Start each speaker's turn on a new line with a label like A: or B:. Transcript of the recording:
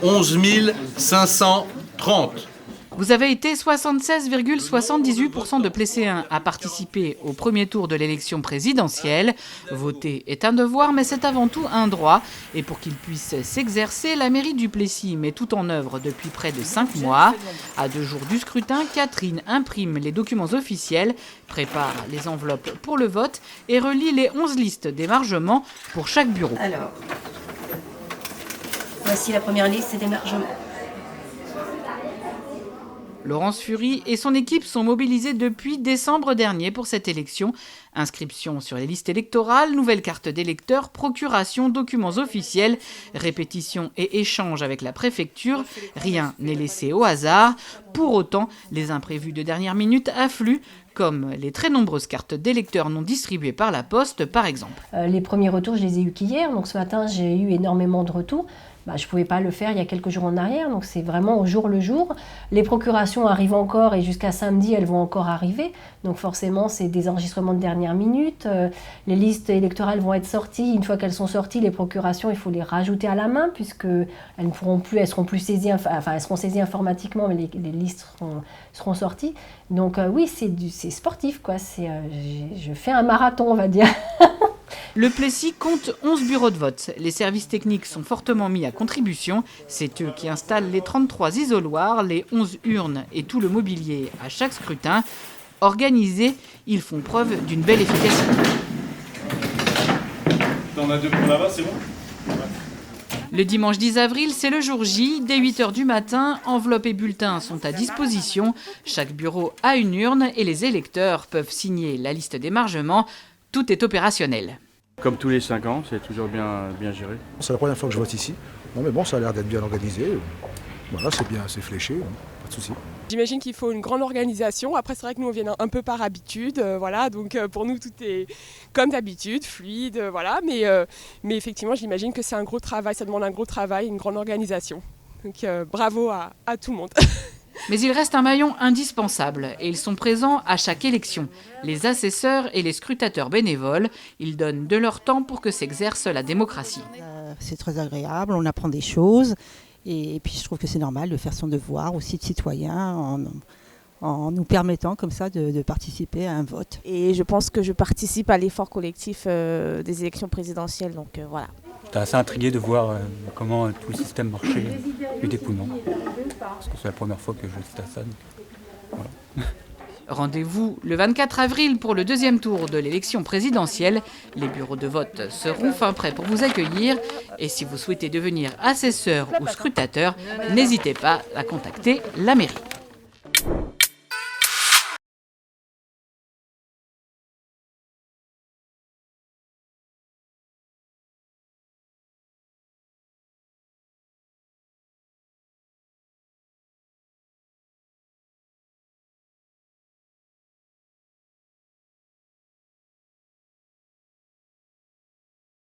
A: 11 530.
B: Vous avez été 76,78% de Plécéens à participer au premier tour de l'élection présidentielle. Voter est un devoir, mais c'est avant tout un droit. Et pour qu'il puisse s'exercer, la mairie du Plessis met tout en œuvre depuis près de 5 mois. À 2 jours du scrutin, Catherine imprime les documents officiels, prépare les enveloppes pour le vote et relie les 11 listes d'émargement pour chaque bureau.
C: Alors, voici la première liste d'émargement.
B: Laurence Fury et son équipe sont mobilisés depuis décembre dernier pour cette élection. Inscription sur les listes électorales, nouvelle carte d'électeur, procuration, documents officiels, répétition et échange avec la préfecture. Rien n'est laissé au hasard. Pour autant, les imprévus de dernière minute affluent, comme les très nombreuses cartes d'électeurs non distribuées par la poste, par exemple.
C: Les premiers retours, je les ai eus qu'hier, donc ce matin, j'ai eu énormément de retours. Je ne pouvais pas le faire il y a quelques jours en arrière, donc c'est vraiment au jour le jour. Les procurations arrivent encore et jusqu'à samedi, elles vont encore arriver. Donc forcément, c'est des enregistrements de dernière minute. Les listes électorales vont être sorties. Une fois qu'elles sont sorties, les procurations, il faut les rajouter à la main puisqu'elles ne pourront plus, elles seront saisies informatiquement, mais les listes seront sorties. Donc oui, c'est sportif, quoi. Je fais un marathon, on va dire.
B: Le Plessis compte 11 bureaux de vote. Les services techniques sont fortement mis à contribution. C'est eux qui installent les 33 isoloirs, les 11 urnes et tout le mobilier à chaque scrutin. Organisés, ils font preuve d'une belle efficacité.
D: T'en as 2 pour là-bas, c'est bon ?
B: Le dimanche 10 avril, c'est le jour J. Dès 8h du matin, enveloppes et bulletins sont à disposition. Chaque bureau a une urne et les électeurs peuvent signer la liste d'émargement. Tout est opérationnel.
E: Comme tous les 5 ans, c'est toujours bien géré.
F: C'est la première fois que je vote ici. Non mais bon, ça a l'air d'être bien organisé. Voilà, c'est bien, c'est fléché, pas de souci.
G: J'imagine qu'il faut une grande organisation. Après, c'est vrai que nous, on vient un peu par habitude. Voilà, donc pour nous, tout est comme d'habitude, fluide. Voilà, mais effectivement, j'imagine que c'est un gros travail. Ça demande un gros travail, une grande organisation. Donc bravo à tout le monde.
B: Mais il reste un maillon indispensable et ils sont présents à chaque élection. Les assesseurs et les scrutateurs bénévoles, ils donnent de leur temps pour que s'exerce la démocratie.
H: C'est très agréable, on apprend des choses et puis je trouve que c'est normal de faire son devoir aussi de citoyen en nous permettant comme ça de participer à un vote.
I: Et je pense que je participe à l'effort collectif des élections présidentielles, donc voilà.
J: J'étais assez intrigué de voir comment tout le système marchait du dépouillement. Parce que c'est la première fois que je suis à ça. Donc, voilà.
B: Rendez-vous le 24 avril pour le deuxième tour de l'élection présidentielle. Les bureaux de vote seront fin prêts pour vous accueillir. Et si vous souhaitez devenir assesseur ou scrutateur, n'hésitez pas à contacter la mairie.